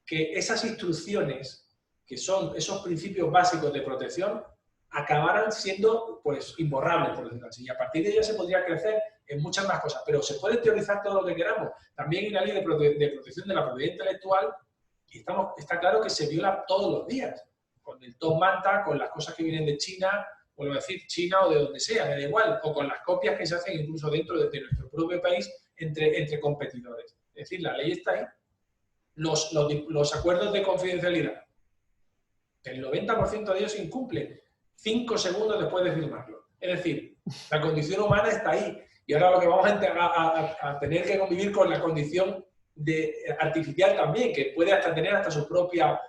que esas instrucciones, que son esos principios básicos de protección, acabaran siendo pues imborrables, por decirlo así. Y a partir de ello se podría crecer en muchas más cosas. Pero se puede teorizar todo lo que queramos. También hay una ley de protección de la propiedad intelectual y está claro que se viola todos los días. Con el Top Manta, con las cosas que vienen de China, vuelvo a decir, China o de donde sea, me da igual, o con las copias que se hacen incluso dentro de nuestro propio país entre competidores. Es decir, la ley está ahí. Los acuerdos de confidencialidad, el 90% de ellos se incumplen 5 segundos después de firmarlo. Es decir, la condición humana está ahí. Y ahora lo que vamos a tener que convivir con la condición artificial también, que puede tener hasta su propia,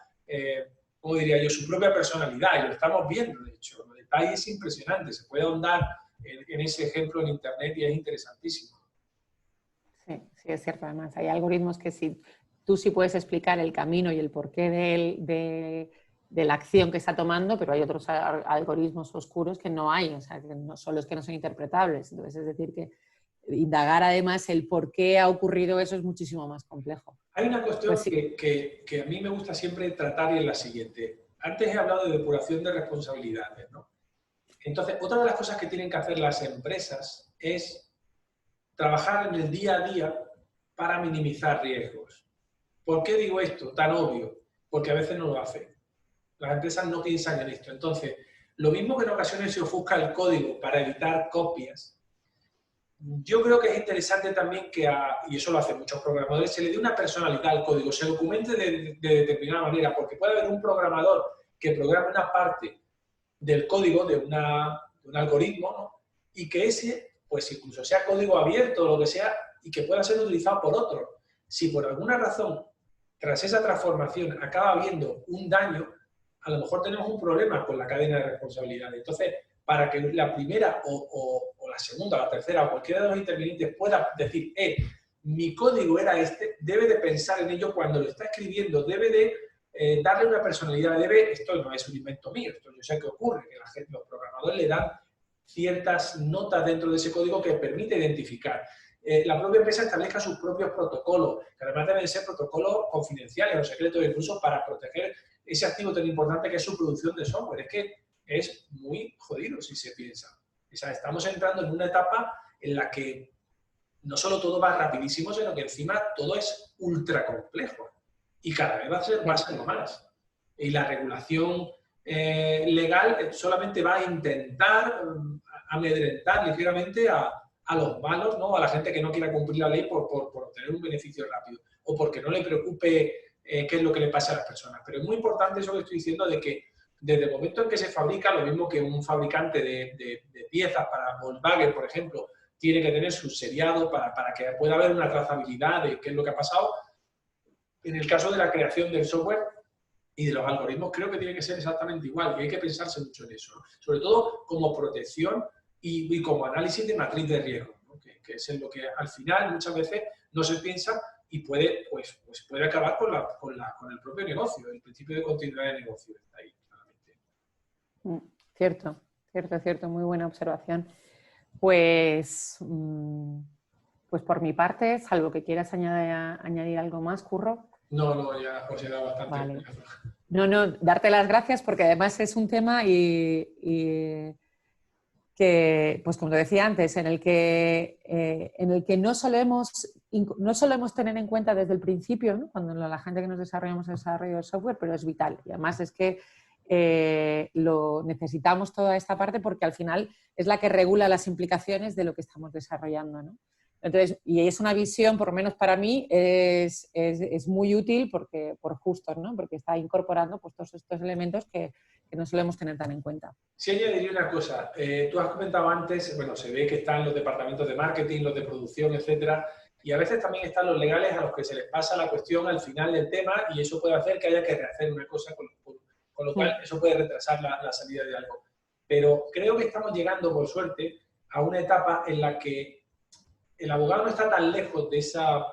¿cómo diría yo?, su propia personalidad. Y lo estamos viendo, de hecho. El detalle es impresionante. Se puede ahondar en ese ejemplo en Internet y es interesantísimo. Sí, sí, es cierto. Además, hay algoritmos que tú sí puedes explicar el camino y el porqué de la acción que está tomando, pero hay otros algoritmos oscuros que no hay, o sea, que no, son los que no son interpretables. Entonces, es decir, que indagar además el por qué ha ocurrido eso es muchísimo más complejo. Hay una cuestión Pues sí. que a mí me gusta siempre tratar y es la siguiente. Antes he hablado de depuración de responsabilidades, ¿no? Entonces, otra de las cosas que tienen que hacer las empresas es trabajar en el día a día para minimizar riesgos. ¿Por qué digo esto tan obvio? Porque a veces no lo hacen. Las empresas no piensan en esto. Entonces, lo mismo que en ocasiones se ofusca el código para evitar copias, yo creo que es interesante también que, y eso lo hacen muchos programadores, se le dé una personalidad al código, se documente de determinada manera, porque puede haber un programador que programe una parte del código de un algoritmo, ¿no? Y que ese, pues incluso sea código abierto o lo que sea, y que pueda ser utilizado por otros. Si por alguna razón, tras esa transformación, acaba habiendo un daño, a lo mejor tenemos un problema con la cadena de responsabilidad. Entonces, para que la primera o la segunda, o la tercera o cualquiera de los intervinientes pueda decir, mi código era este, debe de pensar en ello cuando lo está escribiendo, debe de darle una personalidad, esto no es un invento mío, esto yo sé que ocurre, que los programadores le dan ciertas notas dentro de ese código que permite identificar. La propia empresa establezca sus propios protocolos, que además deben ser protocolos confidenciales o secretos, incluso para proteger ese activo tan importante que es su producción de software. Es que es muy jodido si se piensa. O sea, estamos entrando en una etapa en la que no solo todo va rapidísimo, sino que encima todo es ultra complejo. Y cada vez va a ser más. Y la regulación legal solamente va a intentar amedrentar ligeramente a los malos, ¿no? A la gente que no quiera cumplir la ley por obtener un beneficio rápido o porque no le preocupe qué es lo que le pasa a las personas. Pero es muy importante eso que estoy diciendo de que desde el momento en que se fabrica, lo mismo que un fabricante de piezas para Volkswagen, por ejemplo, tiene que tener su seriado para que pueda haber una trazabilidad de qué es lo que ha pasado. En el caso de la creación del software y de los algoritmos, creo que tiene que ser exactamente igual y hay que pensarse mucho en eso, ¿no? Sobre todo como protección y como análisis de matriz de riesgo, ¿no? que es en lo que al final muchas veces no se piensa y puede acabar con el propio negocio, el principio de continuidad de negocio está ahí. Cierto, muy buena observación. Pues por mi parte, salvo que quieras añadir algo más, Curro. No, ya os he dado bastante. Vale. No, darte las gracias porque además es un tema y que, pues como te decía antes, en el que no solemos tener en cuenta desde el principio, ¿no? Cuando la gente que nos desarrollamos el desarrollo del software, pero es vital. Y además es que necesitamos toda esta parte porque al final es la que regula las implicaciones de lo que estamos desarrollando, ¿no? Entonces, y es una visión, por lo menos para mí, es muy útil por justo, ¿no? Porque está incorporando pues, todos estos elementos que no solemos tener tan en cuenta. Sí, añadiría una cosa. Tú has comentado antes, bueno, se ve que están los departamentos de marketing, los de producción, etcétera, y a veces también están los legales a los que se les pasa la cuestión al final del tema y eso puede hacer que haya que rehacer una cosa, con lo cual eso puede retrasar la salida de algo. Pero creo que estamos llegando, por suerte, a una etapa en la que el abogado no está tan lejos de esa,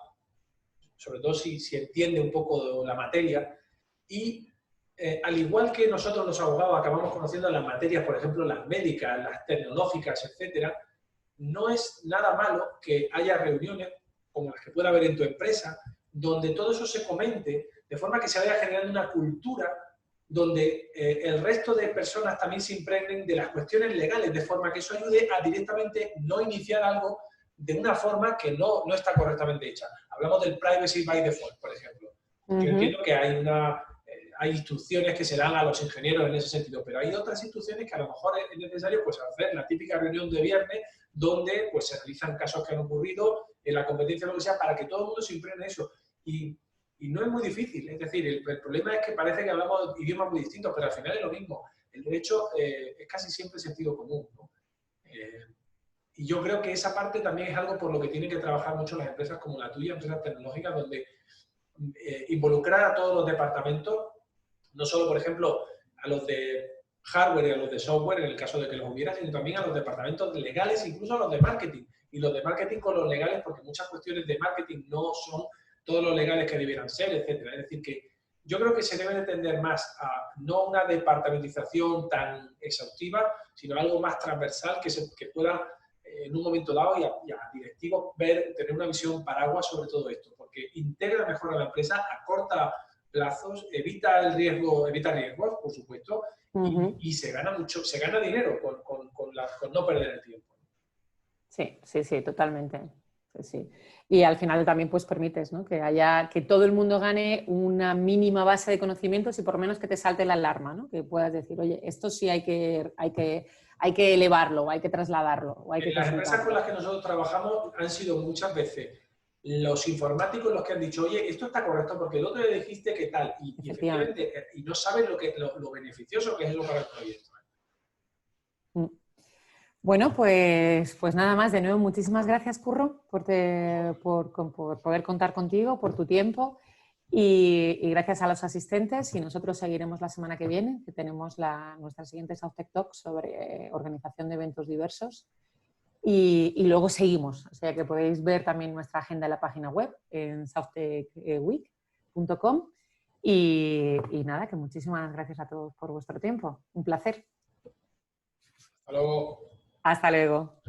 sobre todo si entiende un poco la materia, y al igual que nosotros los abogados acabamos conociendo las materias, por ejemplo, las médicas, las tecnológicas, etcétera, no es nada malo que haya reuniones como las que pueda haber en tu empresa, donde todo eso se comente, de forma que se vaya generando una cultura donde el resto de personas también se impregnen de las cuestiones legales, de forma que eso ayude a directamente no iniciar algo de una forma que no está correctamente hecha. Hablamos del privacy by default, por ejemplo. Yo entiendo que hay instrucciones que se dan a los ingenieros en ese sentido, pero hay otras instrucciones que a lo mejor es necesario pues, hacer la típica reunión de viernes donde pues, se realizan casos que han ocurrido en la competencia o lo que sea para que todo el mundo se impregne eso. Y no es muy difícil, es decir, el problema es que parece que hablamos idiomas muy distintos, pero al final es lo mismo. El derecho es casi siempre sentido común, ¿no? Y yo creo que esa parte también es algo por lo que tienen que trabajar mucho las empresas como la tuya, empresas tecnológicas, donde involucrar a todos los departamentos, no solo, por ejemplo, a los de hardware y a los de software, en el caso de que los hubiera, sino también a los departamentos legales, incluso a los de marketing. Y los de marketing con los legales, porque muchas cuestiones de marketing no son todos los legales que debieran ser, etcétera. Es decir, que yo creo que se debe de tender más a no una departamentización tan exhaustiva, sino algo más transversal que pueda en un momento dado y a directivos tener una visión paraguas sobre todo esto, porque integra mejor a la empresa, acorta plazos, evita riesgos, por supuesto, y se gana mucho, se gana dinero con no perder el tiempo. Sí, totalmente. Sí. Y al final también pues permites, ¿no? que todo el mundo gane una mínima base de conocimientos y por lo menos que te salte la alarma, ¿no? Que puedas decir, oye, esto sí hay que elevarlo, hay que trasladarlo. O hay que las empresas con las que nosotros trabajamos han sido muchas veces los informáticos los que han dicho, oye, esto está correcto porque el otro le dijiste que tal, y efectivamente, y no saben lo beneficioso que es eso para el proyecto. Bueno, pues nada más. De nuevo, muchísimas gracias, Curro, por poder contar contigo, por tu tiempo y gracias a los asistentes. Y nosotros seguiremos la semana que viene, que tenemos nuestra siguiente SouthTech Talk sobre organización de eventos diversos. Y luego seguimos. O sea que podéis ver también nuestra agenda en la página web en southtechweek.com. Y nada, que muchísimas gracias a todos por vuestro tiempo. Un placer. Hasta luego. Hasta luego.